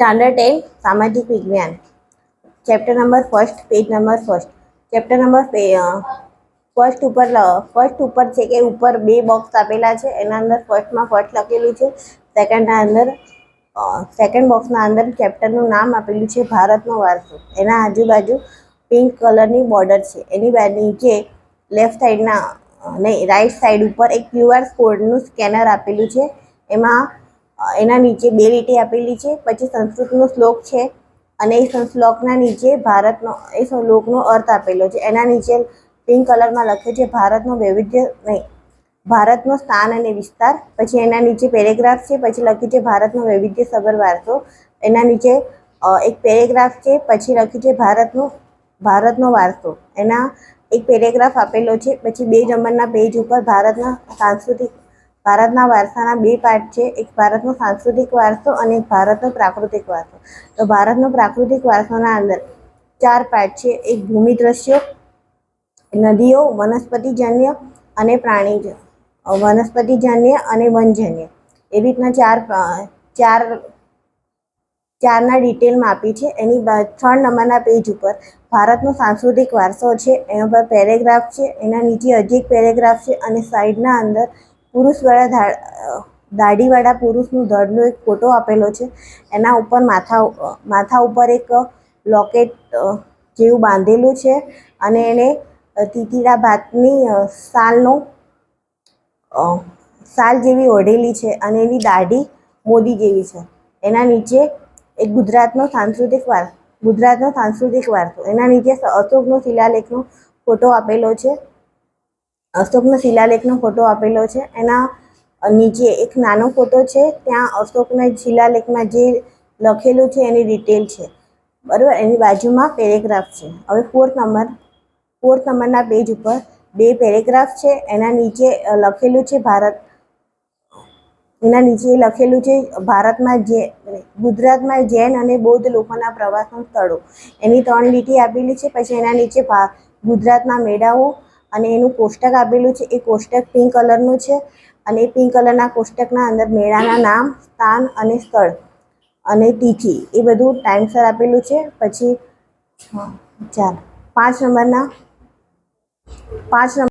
standard 10 सामाजिक विज्ञान chapter number first page number first chapter number first ऊपर છે કે ઉપર બે બોક્સ આપેલા છે એના અંદર ફર્સ્ટમાં ફર્સ્ટ લખેલું છે સેકન્ડના અંદર સેકન્ડ બોક્સના અંદર ચેપ્ટરનું નામ આપેલું છે ભારતનો વારસો એના આજુબાજુ પિંક કલરની બોર્ડર છે એની નીચે લેફ્ટ સાઈડના નહીં રાઈટ સાઈડ ઉપર એક ક્યુઆર કોડનું સ્કેનર આપેલું છે એમાં એના નીચે બે લીટી આપેલી છે પછી સંસ્કૃતનો શ્લોક છે અને એ શ્લોકના નીચે ભારતનો એ શ્લોકનો અર્થ આપેલો છે એના નીચે પિંક કલરમાં લખ્યું છે ભારતનો વૈવિધ્ય નહીં ભારતનો સ્થાન અને વિસ્તાર પછી એના નીચે પેરેગ્રાફ છે પછી લખ્યું છે ભારતનો વૈવિધ્યસભર વારસો એના નીચે એક પેરેગ્રાફ છે પછી લખ્યું છે ભારતનો વારસો એના એક પેરેગ્રાફ આપેલો છે પછી 2 નંબરના પેજ ઉપર ભારતના વારસાના બે પાર્ટ છે એક ભારતનો સાંસ્કૃતિક વારસો અને એક ભારતનો પ્રાકૃતિક વારસો તો ભારતનો પ્રાકૃતિક વારસાના અંદર 4 પાર્ટ છે એક ભૂમિ દ્રશ્યો નદીઓ વનસ્પતિજન્ય અને પ્રાણીજન્ય વનસ્પતિજન્ય અને વનજન્ય એ રીતના ચારના ડિટેલમાં આપી છે એની 3 નંબરના પેજ ઉપર ભારતનો સાંસ્કૃતિક વારસો છે એના પર પેરેગ્રાફ છે એના નીચે હજી એક પેરેગ્રાફ છે અને સાઈડના અંદર દાઢીવાળા પુરુષનું ધડનો એક ફોટો આપેલો છે એના ઉપર માથા ઉપર એક લોકેટ જેવું બાંધેલું છે અને એને તીતીડા ભાતની સાલ જેવી ઓઢેલી છે અને એની દાઢી મોદી જેવી છે એના નીચે એક ગુજરાતનો સાંસ્કૃતિક વારસો એના નીચે અશોકનો શિલાલેખનો ફોટો આપેલો છે એના નીચે એક નાનો ફોટો છે ત્યાં અશોકના શિલાલેખમાં જે લખેલું છે એની ડિટેલ છે બરાબર એની બાજુમાં પેરેગ્રાફ છે હવે ફોર્થ નંબરના પેજ ઉપર બે પેરેગ્રાફ છે એના નીચે લખેલું છે ગુજરાતમાં જૈન અને બૌદ્ધ લોકોના પ્રવાસન સ્થળો એની 3 લીટી આપેલી છે પછી એના નીચે ગુજરાતના મેળાઓ અને એનું કોષ્ટક આપેલું છે એ કોષ્ટક પિંક કલરનું છે અને એ પિંક કલરના કોષ્ટકના અંદર મેળાના નામ સ્થાન અને સ્થળ અને તિથિ એ બધું ટાઈમસર આપેલું છે પછી 5 નંબરના